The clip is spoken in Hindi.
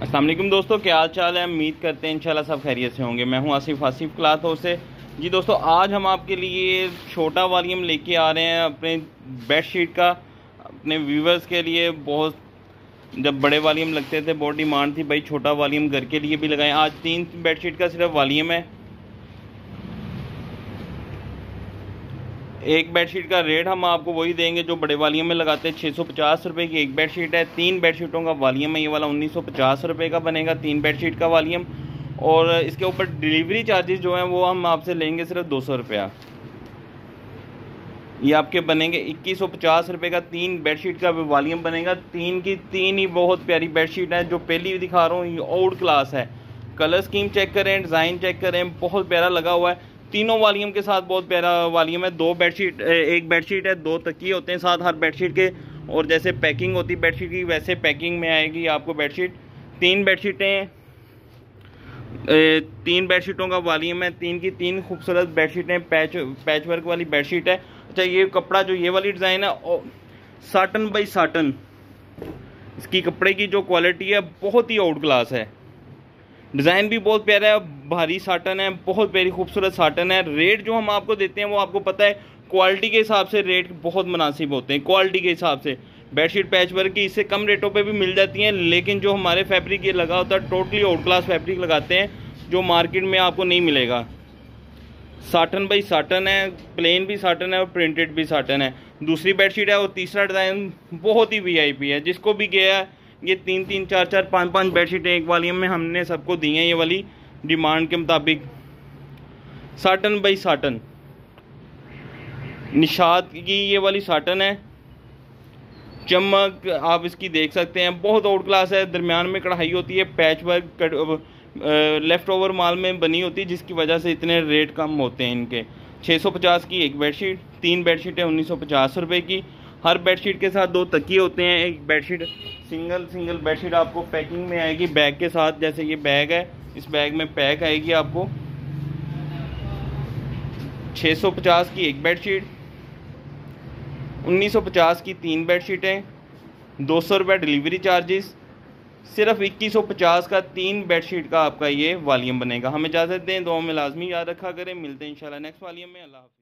अस्सलाम वालेकुम दोस्तों, क्या हाल चाल है। उम्मीद करते हैं इंशाल्लाह सब खैरियत से होंगे। मैं हूं आसिफ क्लॉथ हाउस से। जी दोस्तों, आज हम आपके लिए छोटा वॉल्यूम लेके आ रहे हैं अपने बेडशीट का, अपने व्यूवर्स के लिए। बहुत जब बड़े वॉल्यूम लगते थे बहुत डिमांड थी भाई, छोटा वॉल्यूम घर के लिए भी लगाएं। आज 3 बेडशीट का सिर्फ वॉल्यूम है। एक बेडशीट का रेट हम आपको वही देंगे जो बड़े वॉल्यूम में लगाते हैं। 650 रुपये की एक बेडशीट है। 3 बेडशीटों का वॉल्यूम है। ये वाला 1950 रुपये का बनेगा 3 बेडशीट का वॉल्यूम। और इसके ऊपर डिलीवरी चार्जेस जो हैं वो हम आपसे लेंगे सिर्फ 200 रुपया। ये आपके बनेंगे 2150 रुपये का 3 बेडशीट का वॉल्यूम बनेगा। 3 की 3 ही बहुत प्यारी बेडशीट है। जो पहली दिखा रहा हूँ ये आउट क्लास है। कलर स्कीम चेक करें, डिज़ाइन चेक करें, बहुत प्यारा लगा हुआ है। तीनों वॉल्यूम के साथ बहुत प्यारा वॉल्यूम है। 2 बेडशीट, एक बेडशीट है, 2 तकिए होते हैं साथ हर बेडशीट के। और जैसे पैकिंग होती है बेडशीट की वैसे पैकिंग में आएगी आपको बेडशीट। 3 बेडशीटें, 3 बेडशीटों का वॉल्यूम है। 3 की 3 खूबसूरत बेडशीटें, पैच वर्क वाली बेडशीट है। अच्छा, ये कपड़ा जो ये वाली डिज़ाइन है साटन बाई साटन, इसकी कपड़े की जो क्वालिटी है बहुत ही आउट क्लास है। डिज़ाइन भी बहुत प्यारा है, भारी साटन है, बहुत प्यारी खूबसूरत साटन है। रेट जो हम आपको देते हैं वो आपको पता है, क्वालिटी के हिसाब से रेट बहुत मुनासिब होते हैं। क्वालिटी के हिसाब से बेडशीट पैच वर्क की इससे कम रेटों पे भी मिल जाती हैं, लेकिन जो हमारे फैब्रिक ये लगा होता है टोटली आउट क्लास फैब्रिक लगाते हैं जो मार्केट में आपको नहीं मिलेगा। साटन बाई साटन है, प्लेन भी साटन है और प्रिंटेड भी साटन है। दूसरी बेडशीट है और तीसरा डिज़ाइन बहुत ही VIP है। जिसको भी गया है ये 3-3, 4-4, 5-5 बेडशीटें एक वॉल्यूम में हमने सबको दी हैं। ये वाली डिमांड के मुताबिक साटन बाई साटन, निशात की ये वाली साटन है। चमक आप इसकी देख सकते हैं, बहुत आउट क्लास है। दरमियान में कढ़ाई होती है, पैच वर्क लेफ़्ट ओवर माल में बनी होती है, जिसकी वजह से इतने रेट कम होते हैं इनके। 650 की एक बेडशीट, 3 बेडशीटें 1950 रुपये की। हर बेडशीट के साथ 2 तकिए होते हैं। एक बेडशीट सिंगल बेडशीट आपको पैकिंग में आएगी बैग के साथ। जैसे ये बैग है, इस बैग में पैक आएगी आपको। 650 की एक बेडशीट, 1950 की 3 बेडशीटें, 200 रुपये डिलीवरी चार्जेस। सिर्फ 2150 का 3 बेडशीट का आपका ये वॉल्यूम बनेगा। हमें इजाज़त दें, दुआ में लाजमी याद रखा करें। मिलते हैं इंशाल्लाह नेक्स्ट वॉल्यूम में। अल्लाह हाफ़िज़।